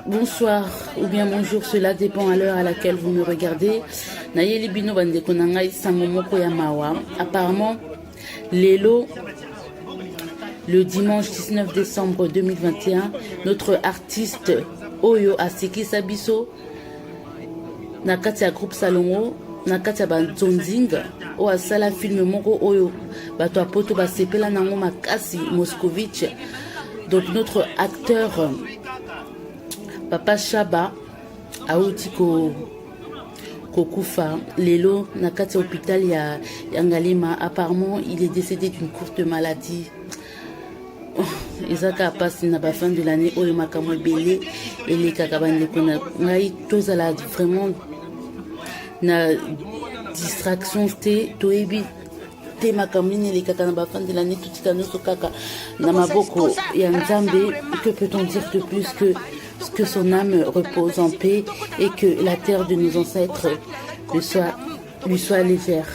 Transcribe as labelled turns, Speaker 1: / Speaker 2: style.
Speaker 1: Bonsoir ou bien bonjour, cela dépend à l'heure à laquelle vous me regardez. Nayeli bino bande konangai samomoko ya mawa. Apparemment, Lelo, le dimanche 19 décembre 2021, notre artiste Oyo Aseki Sabiso, nakati ya groupe Salongo, nakati ya Banzonzing, o asala film moko Oyo, bato apoto basepela nango makasi Moscovitch. Donc notre acteur Papa Chaba auti kokufa lelo nakati hôpital ya Ngalema. Apparemment il est décédé d'une courte maladie. Ezaka passe na ba fin de l'année oyo makambo ebele elekaka bandeko na ngai tozala vraiment na distraction te toyebi te makambo nini elekaka na ba fin de l'année totika nyonso kaka na maboko ya Nzambe. Que peut-on dire de plus que son âme repose en paix et que la terre de nos ancêtres lui soit légère.